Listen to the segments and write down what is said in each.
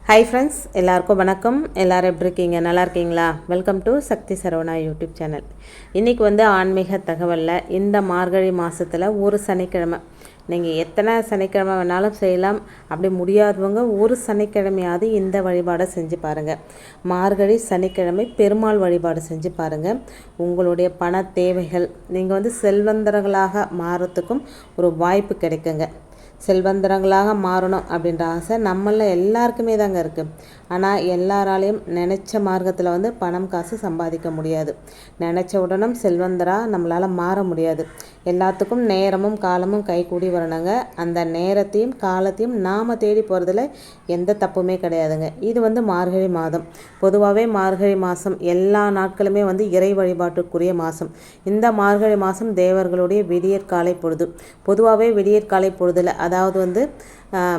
Hi friends, எல்லாருக்கும் வணக்கம். எல்லோரும் எப்படி இருக்கீங்க? நல்லா இருக்கீங்களா? Welcome to Sakthi Saravana YouTube channel. இன்றைக்கி ஆன்மீக தகவலில் இந்த மார்கழி மாதத்தில் ஒரு சனிக்கிழமை நீங்கள் எத்தனை சனிக்கிழமை வேணாலும் செய்யலாம். அப்படி முடியாதவங்க ஒரு சனிக்கிழமையாவது இந்த வழிபாடை செஞ்சு பாருங்கள். மார்கழி சனிக்கிழமை பெருமாள் வழிபாடு செஞ்சு பாருங்கள். உங்களுடைய பண தேவைகள் நீங்கள் செல்வந்தர்களாக மாறத்துக்கும் ஒரு வாய்ப்பு கிடைக்குங்க. செல்வந்தரங்களாக மாறணும் அப்படின்ற ஆசை நம்மளில் எல்லாருக்குமே தாங்க இருக்குது. ஆனால் எல்லாராலையும் நினச்ச மார்க்கத்தில் பணம் காசு சம்பாதிக்க முடியாது. நினச்ச உடனும் செல்வந்தராக நம்மளால் மாற முடியாது. எல்லாத்துக்கும் நேரமும் காலமும் கைகூடி வரணுங்க. அந்த நேரத்தையும் காலத்தையும் நாம் தேடி போகிறதுல எந்த தப்புமே கிடையாதுங்க. இது மார்கழி மாதம். பொதுவாகவே மார்கழி மாதம் எல்லா நாட்களுமே இறை வழிபாட்டுக்குரிய மாதம். இந்த மார்கழி மாதம் தேவர்களுடைய விடியற்காலை பொழுது. பொதுவாகவே விடியற்காலை பொழுதில் அதாவது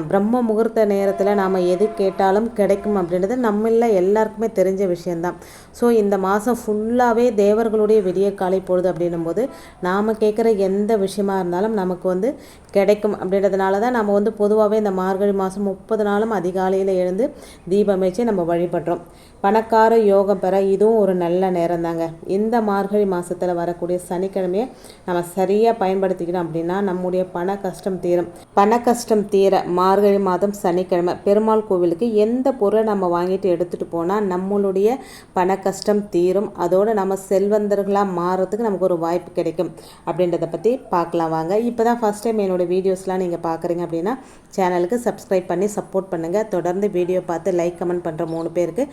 பிரம்ம முகூர்த்த நேரத்தில் நாம் எது கேட்டாலும் கிடைக்கும் அப்படின்றது நம்மள எல்லாருக்குமே தெரிஞ்ச விஷயந்தான். ஸோ இந்த மாதம் ஃபுல்லாகவே தேவர்களுடைய விடியற்காலை பொழுது அப்படின்னும்போது நாம் கேட்குற எந்த விஷயமா இருந்தாலும் நமக்கு கிடைக்கும். அப்படின்றதுனால தான் நம்ம பொதுவாகவே இந்த மார்கழி மாதம் 30 நாளும் அதிகாலையில் எழுந்து தீபம் வச்சு நம்ம வழிபடுறோம். பணக்கார யோகம் பெற இதுவும் ஒரு நல்ல நேரம் தாங்க. இந்த மார்கழி மாதத்தில் வரக்கூடிய சனிக்கிழமையை நம்ம சரியாக பயன்படுத்திக்கணும் அப்படின்னா நம்முடைய பண கஷ்டம் தீரும். பண கஷ்டம் தீர மார்கழி மாதம் சனிக்கிழமை பெருமாள் கோவிலுக்கு எந்த பொருளை நம்ம வாங்கிட்டு எடுத்துகிட்டு போனால் நம்மளுடைய பண கஷ்டம் தீரும். அதோடு நம்ம செல்வந்தர்களாக மாறுறதுக்கு நமக்கு ஒரு வாய்ப்பு கிடைக்கும் அப்படின்றத பற்றி பார்க்கலாம் வாங்க. இப்போ தான் ஃபஸ்ட் டைம் என்னோடய வீடியோஸ்லாம் நீங்கள் பார்க்குறீங்க அப்படின்னா சேனலுக்கு சப்ஸ்கிரைப் பண்ணி சப்போர்ட் பண்ணுங்கள். தொடர்ந்து வீடியோ பார்த்து லைக் கமெண்ட் பண்ணுற 3 பேருக்கு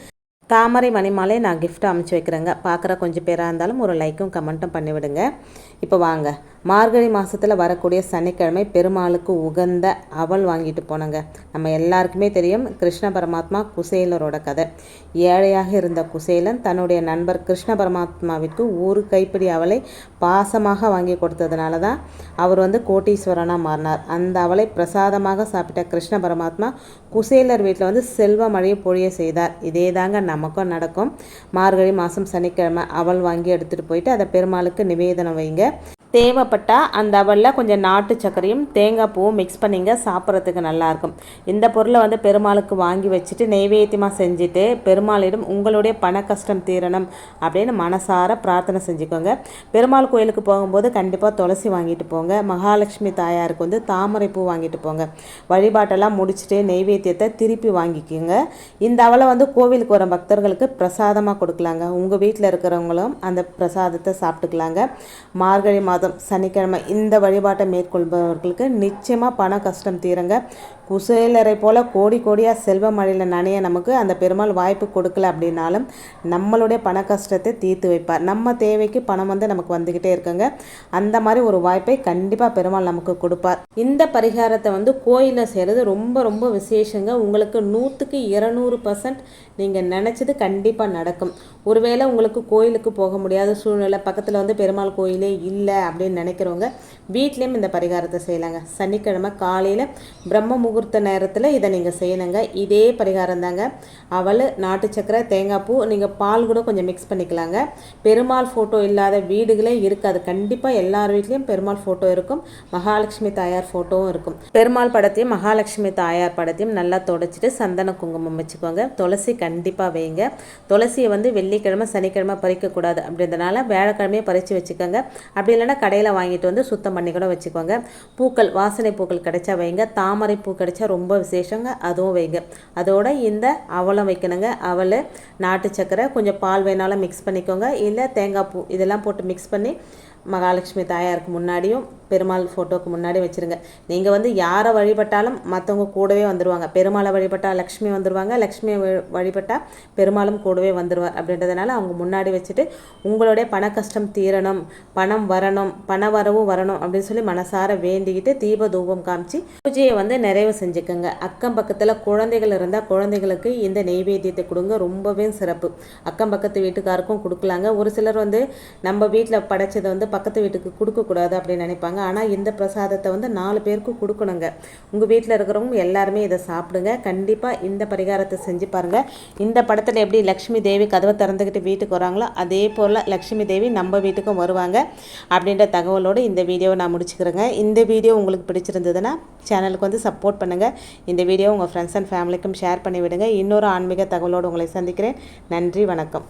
தாமரை மணிமாலை நான் கிஃப்ட் அமைச்சு வைக்கிறேங்க. பார்க்குற கொஞ்சம் பேராக இருந்தாலும் ஒரு லைக்கும் கமெண்ட்டும் பண்ணிவிடுங்க. இப்போ வாங்க, மார்கழி மாதத்தில் வரக்கூடிய சனிக்கிழமை பெருமாளுக்கு உகந்த அவல் வாங்கிட்டு போனங்க. நம்ம எல்லாருக்குமே தெரியும் கிருஷ்ண பரமாத்மா குசேலரோட கதை. ஏழையாக இருந்த குசேலன் தன்னுடைய நண்பர் கிருஷ்ண பரமாத்மாவிற்கு ஒரு கைப்பிடி அவலை பாசமாக வாங்கி கொடுத்ததுனால தான் அவர் கோட்டீஸ்வரனாக மாறினார். அந்த அவலை பிரசாதமாக சாப்பிட்ட கிருஷ்ண பரமாத்மா குசேலர் வீட்டில் செல்வ மழையை பொழிய செய்தார். இதே தாங்க நமக்கும் நடக்கும். மார்கழி மாதம் சனிக்கிழமை அவல் வாங்கி எடுத்துகிட்டு போயிட்டு அதை பெருமாளுக்கு நிவேதனம் வைங்க. தேவைப்பட்டால் அந்த அவலில் கொஞ்சம் நாட்டு சர்க்கரையும் தேங்காய் பூவும் மிக்ஸ் பண்ணிங்க, சாப்பிட்றதுக்கு நல்லாயிருக்கும். இந்த பொருளை பெருமாளுக்கு வாங்கி வச்சுட்டு நெய்வேத்தியமாக செஞ்சுட்டு பெருமாளிடம் உங்களுடைய பண கஷ்டம் தீரணும் அப்படின்னு மனசார பிரார்த்தனை செஞ்சுக்கோங்க. பெருமாள் கோயிலுக்கு போகும்போது கண்டிப்பாக துளசி வாங்கிட்டு போங்க. மகாலட்சுமி தாயாருக்கு தாமரை பூ வாங்கிட்டு போங்க. வழிபாட்டெல்லாம் முடிச்சுட்டு நெய்வேத்தியத்தை திருப்பி வாங்கிக்கோங்க. இந்த அவலை கோவிலுக்கு வர பக்தர்களுக்கு பிரசாதமாக கொடுக்கலாங்க. உங்கள் வீட்டில் இருக்கிறவங்களும் அந்த பிரசாதத்தை சாப்பிட்டுக்கலாங்க. மார்கழி மாதம் சனிக்கிழமை இந்த வழிபாட்டை மேற்கொள்பவர்களுக்கு நிச்சயமாக பண கஷ்டம் தீருங்க. குசேலரை போல் கோடி கோடியாக செல்வ மழையில் நனைய நமக்கு அந்த பெருமாள் வாய்ப்பு கொடுக்கல அப்படின்னாலும் நம்மளுடைய பண கஷ்டத்தை தீர்த்து வைப்பார். நம்ம தேவைக்கு பணம் நமக்கு வந்துக்கிட்டே இருக்குங்க. அந்த மாதிரி ஒரு வாய்ப்பை கண்டிப்பாக பெருமாள் நமக்கு கொடுப்பார். இந்த பரிகாரத்தை கோயிலில் செய்கிறது ரொம்ப ரொம்ப விசேஷங்க. உங்களுக்கு 100க்கு 200% நீங்கள் நினச்சது கண்டிப்பாக நடக்கும். ஒருவேளை உங்களுக்கு கோயிலுக்கு போக முடியாத சூழ்நிலை, பக்கத்தில் பெருமாள் கோயிலே இல்லை அப்படின்னு நினைக்கிறவங்க வீட்லேயும் இந்த பரிகாரத்தை செய்யலாங்க. சனிக்கிழமை காலையில் பிரம்ம முகூர்த்த நேரத்தில் இதை நீங்கள் செய்யணுங்க. இதே பரிகாரம் தாங்க. அவல், நாட்டு சக்கரை, தேங்காய் பூ, நீங்கள் பால் கூட கொஞ்சம் மிக்ஸ் பண்ணிக்கலாங்க. பெருமாள் ஃபோட்டோ இல்லாத வீடுகளே இருக்காது. கண்டிப்பாக எல்லார் வீட்லேயும் பெருமாள் ஃபோட்டோ இருக்கும். மகாலட்சுமி தாயார் ஃபோட்டோவும் இருக்கும். பெருமாள் படத்தையும் மகாலட்சுமி தாயார் படத்தையும் நல்லா துடைச்சிட்டு சந்தன குங்குமம் வச்சுக்கோங்க. துளசி கண்டிப்பாக வைங்க. துளசியை வெள்ளிக்கிழமை சனிக்கிழமை பறிக்கக்கூடாது அப்படின்றதுனால வியாழக்கிழமையே பறித்து வச்சுக்கோங்க. அப்படி இல்லைன்னா கடையில் வாங்கிட்டு சுத்தம் பண்ணி கூட வச்சுக்கோங்க. பூக்கள், வாசனை பூக்கள் கிடைச்சா வைங்க. தாமரை பூ கிடைச்சா ரொம்ப விசேஷங்க, அதுவும் வைங்க. அதோட இந்த அவலம் வைக்கணுங்க. அவல், நாட்டு சக்கரை, கொஞ்சம் பால் வேணாலும் மிக்ஸ் பண்ணிக்கோங்க. இல்லை தேங்காய் பூ இதெல்லாம் போட்டு மிக்ஸ் பண்ணி மகாலட்சுமி தாயாருக்கு முன்னாடியும் பெருமாள் ஃபோட்டோவுக்கு முன்னாடி வச்சுருங்க. நீங்கள் யாரை வழிபட்டாலும் மற்றவங்க கூடவே வந்துடுவாங்க. பெருமாளை வழிபட்டால் லக்ஷ்மி வந்துடுவாங்க, லக்ஷ்மியை வழிபட்டால் பெருமாளும் கூடவே வந்துடுவார். அப்படின்றதுனால அவங்க முன்னாடி வச்சுட்டு உங்களுடைய பண கஷ்டம் தீரணும், பணம் வரணும், பண வரவு வரணும் அப்படின்னு சொல்லி மனசார வேண்டிக்கிட்டு தீப தூபம் காமிச்சு பூஜையை நிறைவு செஞ்சுக்கோங்க. அக்கம் பக்கத்தில் குழந்தைகள் இருந்தால் குழந்தைகளுக்கு இந்த நெய்வேத்தியத்தை கொடுங்க. ரொம்பவே சிறப்பு. அக்கம் பக்கத்து வீட்டுக்காருக்கும் கொடுக்கலாங்க. ஒரு சிலர் நம்ம வீட்டில் படைச்சதை பக்கத்து வீட்டுக்கு கொடுக்கக்கூடாது அப்படின்னு நினைப்பாங்க. ஆனால் இந்த பிரசாதத்தை வந்து 4 பேருக்கு கொடுக்கணுங்க. உங்கள் வீட்டில் இருக்கிறவங்க எல்லாருமே இதை சாப்பிடுங்க. கண்டிப்பாக இந்த பரிகாரத்தை செஞ்சு பாருங்கள். இந்த படத்தில் எப்படி லக்ஷ்மி தேவி கதவை திறந்துக்கிட்டு வீட்டுக்கு வராங்களோ அதே போல் லக்ஷ்மி தேவி நம்ம வீட்டுக்கும் வருவாங்க அப்படின்ற தகவலோடு இந்த வீடியோவை நான் முடிச்சுக்கிறேங்க. இந்த வீடியோ உங்களுக்கு பிடிச்சிருந்ததுன்னா சேனலுக்கு வந்து சப்போர்ட் பண்ணுங்கள். இந்த வீடியோ உங்கள் ஃப்ரெண்ட்ஸ் அண்ட் ஃபேமிலிக்கும் ஷேர் பண்ணி விடுங்க. இன்னொரு ஆன்மீக தகவலோடு உங்களை சந்திக்கிறேன். நன்றி, வணக்கம்.